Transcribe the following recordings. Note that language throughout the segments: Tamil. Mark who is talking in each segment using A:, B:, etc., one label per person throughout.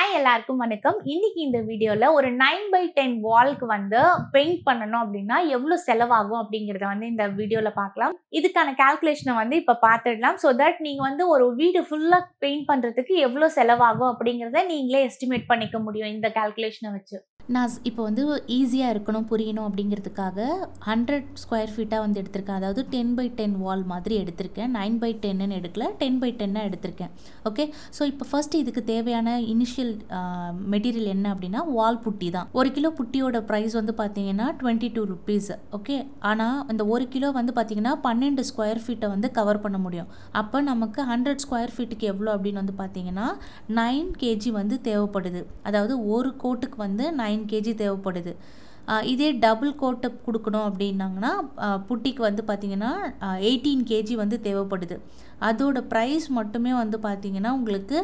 A: ஹாய் எல்லாருக்கும் வணக்கம். இன்னைக்கு இந்த வீடியோல ஒரு 9x10 வால்க்கு வந்து பெயிண்ட் பண்ணணும் அப்படின்னா எவ்வளவு செலவாகும் அப்படிங்கறத வந்து இந்த வீடியோல பார்க்கலாம். இதுக்கான கால்குலேஷனை வந்து இப்ப பார்த்துடலாம். சோ தட் நீங்க வந்து ஒரு வீடு ஃபுல்லா பெயிண்ட் பண்றதுக்கு எவ்வளவு செலவாகும் அப்படிங்கறத நீங்களே எஸ்டிமேட் பண்ணிக்க முடியும் இந்த கால்குலேஷனை வச்சு.
B: நான் இப்போ வந்து ஈஸியாக இருக்கணும் புரியணும் அப்படிங்கிறதுக்காக 100 ஸ்கொயர் ஃபீட்டாக வந்து எடுத்திருக்கேன். அதாவது 10x10 வால் மாதிரி எடுத்திருக்கேன். 9x10ன்னு எடுக்கல, 10x10 எடுத்திருக்கேன். ஓகே, ஸோ இப்போ ஃபர்ஸ்ட் இதுக்கு தேவையான இனிஷியல் மெட்டீரியல் என்ன அப்படின்னா வால் புட்டி தான். 1 கிலோ புட்டியோட ப்ரைஸ் வந்து பார்த்தீங்கன்னா 22 rupees. ஓகே, ஆனால் அந்த 1 கிலோ வந்து பார்த்தீங்கன்னா 12 ஸ்கொயர் ஃபீட்டை வந்து கவர் பண்ண முடியும். அப்போ நமக்கு 100 ஸ்கொயர் ஃபீட்டுக்கு எவ்வளோ அப்படின்னு வந்து பார்த்தீங்கன்னா 9 kg வந்து தேவைப்படுது. அதாவது ஒரு கோட்டுக்கு வந்து 9 kg தேவைப்படுது. இதே டபுள் கோட்டை கொடுக்கணும் அப்படின்னாங்கன்னா புட்டிக்கு வந்து பார்த்தீங்கன்னா 18 kg வந்து தேவைப்படுது. அதோட ப்ரைஸ் மட்டுமே வந்து பார்த்தீங்கன்னா உங்களுக்கு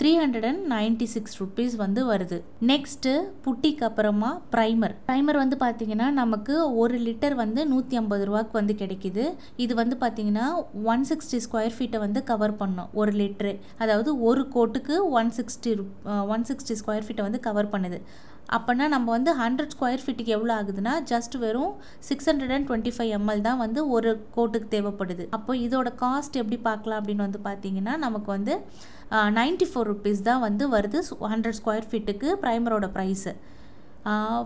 B: 396 rupees வந்து வருது. நெக்ஸ்ட்டு புட்டிக்கு அப்புறமா ப்ரைமர் வந்து பார்த்தீங்கன்னா நமக்கு 1 லிட்டர் வந்து 150 ரூபாய்க்கு வந்து கிடைக்கிது. இது வந்து பார்த்தீங்கன்னா 160 ஸ்கொயர் ஃபீட்டை வந்து கவர் பண்ணும் 1 லிட்டரு. அதாவது ஒரு கோட்டுக்கு 160 ஸ்கொயர் ஃபீட்டை வந்து கவர் பண்ணுது. அப்போனா நம்ம வந்து 100 ஸ்கொயர் ஃபீட்டுக்கு எவ்வளோ ஆகுதுன்னா ஜஸ்ட் வெறும் 625 ml தான் வந்து ஒரு கோட்டுக்கு தேவைப்படுது. அப்போ இதோட காஸ்ட் எப்படி பார்க்கலாம் அப்படின்னு வந்து பார்த்தீங்கன்னா நமக்கு வந்து 94 rupees தான் வந்து வருது 100 ஸ்கொயர் ஃபீட்டுக்கு ப்ரைமரோட ப்ரைஸு.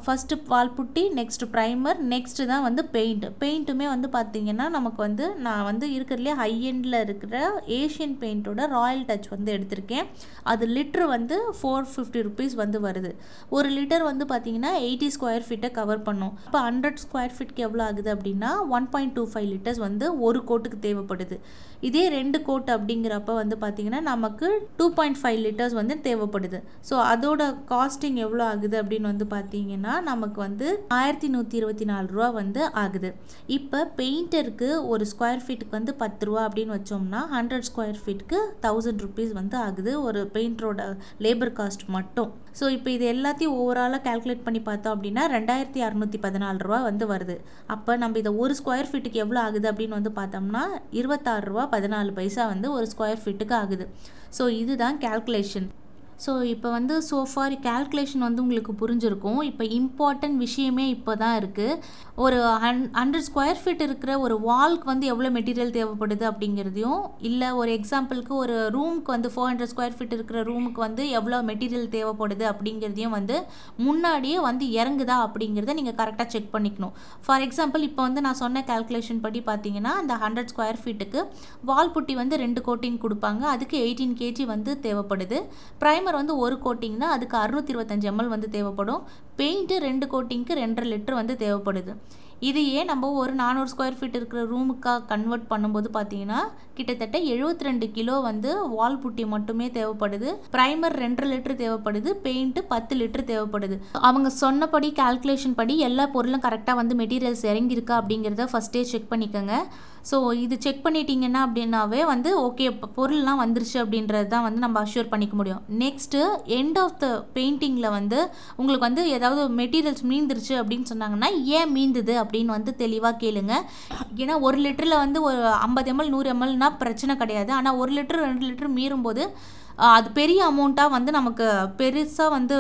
B: ஃபஸ்ட்டு வால் புட்டி, நெக்ஸ்ட்டு ப்ரைமர், நெக்ஸ்ட்டு தான் வந்து பெயிண்ட்டுமே வந்து பார்த்திங்கன்னா நமக்கு வந்து நான் வந்து இருக்கிறதுலே ஹை எண்டில் இருக்கிற ஏஷியன் பெயிண்ட்டோட ராயல் டச் வந்து எடுத்திருக்கேன். அது லிட்ரு வந்து 450 rupees வந்து வருது. ஒரு லிட்டர் வந்து பார்த்திங்கன்னா 80 ஸ்கொயர் ஃபீட்டை கவர் பண்ணும். இப்போ 100 ஸ்கொயர் ஃபீட்டுக்கு எவ்வளோ ஆகுது அப்படின்னா 1.25 லிட்டர்ஸ் வந்து ஒரு கோட்டுக்கு தேவைப்படுது. இதே 2 கோட் அப்படிங்கிறப்ப வந்து பார்த்திங்கன்னா நமக்கு 2.5 லிட்டர்ஸ் வந்து தேவைப்படுது. ஸோ அதோட காஸ்டிங் எவ்வளோ ஆகுது அப்படின்னு வந்து பார்த்தீங்கன்னா நமக்கு வந்து 1124 ரூபா வந்து ஆகுது. இப்போ பெயிண்டருக்கு ஒரு ஸ்கொயர் ஃபீட்டுக்கு வந்து 10 ரூபா அப்படின்னு வச்சோம்னா 100 ஸ்கொயர் ஃபீட்டுக்கு 1000 rupees வந்து ஆகுது ஒரு பெயிண்டரோட லேபர் காஸ்ட் மட்டும். ஸோ இப்போ இது எல்லாத்தையும் ஓவராலாக கால்குலேட் பண்ணி பார்த்தோம் அப்படின்னா 2614 ரூபா வந்து வருது. அப்போ நம்ம இதை ஒரு ஸ்கொயர் ஃபீட்டுக்கு எவ்வளோ ஆகுது அப்படின்னு வந்து பார்த்தோம்னா 26 ரூபா 14 பைசா வந்து ஒரு ஸ்கொயர் ஃபீட்டுக்கு ஆகுது. ஸோ இதுதான் கால்குலேஷன். ஸோ இப்போ வந்து சோஃபார் கால்குலேஷன் வந்து உங்களுக்கு புரிஞ்சிருக்கும். இப்போ இம்பார்ட்டன்ட் விஷயமே இப்போ தான் இருக்குது. ஒரு 100 ஸ்கொயர் ஃபீட் இருக்கிற ஒரு வால்க்கு வந்து எவ்வளோ மெட்டீரியல் தேவைப்படுது அப்படிங்கிறதையும், இல்லை ஒரு எக்ஸாம்பிளுக்கு ஒரு ரூமுக்கு வந்து 400 ஸ்கொயர் ஃபீட் இருக்கிற ரூமுக்கு வந்து எவ்வளோ மெட்டீரியல் தேவைப்படுது அப்படிங்கிறதையும் வந்து முன்னாடியே வந்து இறங்குதா அப்படிங்கிறத நீங்கள் கரெக்டாக செக் பண்ணிக்கணும். ஃபார் எக்ஸாம்பிள் இப்போ வந்து நான் சொன்ன கால்குலேஷன் படி பார்த்தீங்கன்னா அந்த 100 ஸ்கொயர் ஃபீட்டுக்கு வால் புட்டி வந்து 2 கோட்டிங் கொடுப்பாங்க. அதுக்கு 18 kg வந்து தேவைப்படுது. ப்ரைமர் வந்து ஒரு கோட்டிங்னா அதுக்கு 625 ml வந்து தேவைப்படும். பெயிண்ட்டு 2 கோட்டிங்க்கு 2.5 லிட்டர் வந்து தேவைப்படுது. இதையே நம்ம ஒரு 400 ஸ்கொயர் ஃபீட் இருக்கிற ரூமுக்காக கன்வெர்ட் பண்ணும்போது பார்த்தீங்கன்னா கிட்டத்தட்ட 72 கிலோ வந்து வால் புட்டி மட்டுமே தேவைப்படுது. ப்ரைமர் 2.5 லிட்டர் தேவைப்படுது. பெயிண்ட்டு 10 லிட்டர் தேவைப்படுது. அவங்க சொன்னபடி கால்குலேஷன் படி எல்லா பொருளும் கரெக்டாக வந்து மெட்டீரியல்ஸ் இறங்கியிருக்கா அப்படிங்கிறத ஃபஸ்ட்டே செக் பண்ணிக்கோங்க. ஸோ இது செக் பண்ணிட்டீங்கன்னா அப்படின்னாவே வந்து ஓகே பொருள்லாம் வந்துருச்சு அப்படின்றது தான் வந்து நம்ம அஷ்யூர் பண்ணிக்க முடியும். நெக்ஸ்ட்டு எண்ட் ஆஃப் த பெயிண்டிங்கில் வந்து உங்களுக்கு வந்து ஏதாவது மெட்டீரியல்ஸ் மீந்துருச்சு அப்படின்னு சொன்னாங்கன்னா ஏன் மீந்துது அப்படின்னு வந்து தெளிவாக கேளுங்க. ஏன்னா 1 லிட்டரில் வந்து ஒரு 50 ml 100 mlனா பிரச்சனை கிடையாது. ஆனால் 1 லிட்டர் 2 லிட்டர் மீறும்போது அது பெரிய அமௌண்ட்டாக வந்து நமக்கு பெருசாக வந்து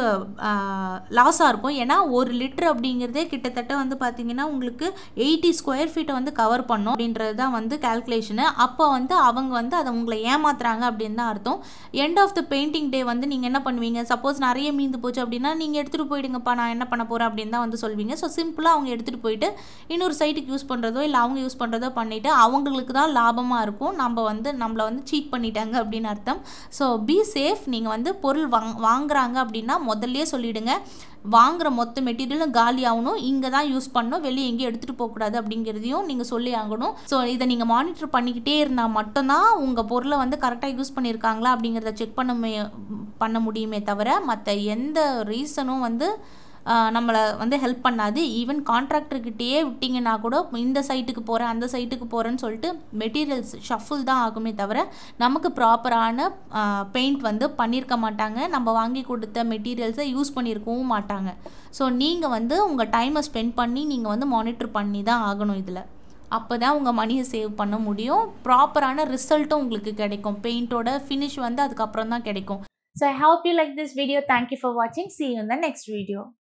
B: லாஸாக இருக்கும். ஏன்னா 1 லிட்டர் அப்படிங்கிறதே கிட்டத்தட்ட வந்து பார்த்திங்கன்னா உங்களுக்கு 80 ஸ்கொயர் ஃபீட்டை வந்து கவர் பண்ணும் அப்படின்றது தான் வந்து கால்குலேஷனு. அப்போ வந்து அவங்க வந்து அதை உங்களை ஏமாத்துறாங்க அப்படின்னு தான் அர்த்தம். எண்ட் ஆஃப் த பெயிண்டிங் டே வந்து நீங்கள் என்ன பண்ணுவீங்க, சப்போஸ் நிறைய மீந்து போச்சு அப்படின்னா நீங்கள் எடுத்துகிட்டு போயிடுங்கப்பா நான் என்ன பண்ண போகிறேன் அப்படின்னு தான் வந்து சொல்வீங்க. ஸோ சிம்பிளாக அவங்க எடுத்துகிட்டு போயிட்டு இன்னொரு சைட்டுக்கு யூஸ் பண்ணுறதோ இல்லை அவங்க யூஸ் பண்ணுறதோ பண்ணிவிட்டு அவங்களுக்கு தான் லாபமாக இருக்கும். நம்மளை வந்து சீட் பண்ணிட்டாங்க அப்படின்னு அர்த்தம். So be safe. நீங்கள் வந்து பொருள் வாங்குறாங்க அப்படின்னா முதல்லையே சொல்லிவிடுங்க, வாங்குகிற மொத்த மெட்டீரியலும் காலி ஆகணும், இங்கே தான் யூஸ் பண்ணணும், வெளியே எங்கேயும் எடுத்துகிட்டு போகக்கூடாது அப்படிங்கிறதையும் நீங்கள் சொல்லி ஆகணும். ஸோ இதை நீங்கள் மானிட்டர் பண்ணிக்கிட்டே இருந்தால் மட்டும்தான் உங்கள் பொருளை வந்து கரெக்டாக யூஸ் பண்ணியிருக்காங்களா அப்படிங்கிறத செக் பண்ண முடியுமே தவிர மற்ற எந்த ரீசனும் வந்து நம்மளை வந்து ஹெல்ப் பண்ணாது. ஈவன் கான்ட்ராக்டர்கிட்டயே விட்டிங்கன்னா கூட இந்த சைட்டுக்கு போகிறேன் அந்த சைட்டுக்கு போகிறேன்னு சொல்லிட்டு மெட்டீரியல்ஸ் ஷஃபில் தான் ஆகுமே தவிர நமக்கு ப்ராப்பரான பெயிண்ட் வந்து பண்ணியிருக்க மாட்டாங்க. நம்ம வாங்கி கொடுத்த மெட்டீரியல்ஸை யூஸ் பண்ணியிருக்கவும் மாட்டாங்க. ஸோ நீங்கள் வந்து உங்கள் டைமை ஸ்பெண்ட் பண்ணி நீங்கள் வந்து மானிட்டர் பண்ணி தான் ஆகணும். இதில் அப்போ தான் உங்கள் மணியை சேவ் பண்ண முடியும். ப்ராப்பரான ரிசல்ட்டும் உங்களுக்கு கிடைக்கும். பெயிண்ட்டோட ஃபினிஷ் வந்து அதுக்கப்புறம் தான் கிடைக்கும்.
A: So I hope you like this video. Thank you for watching. See you in the next video.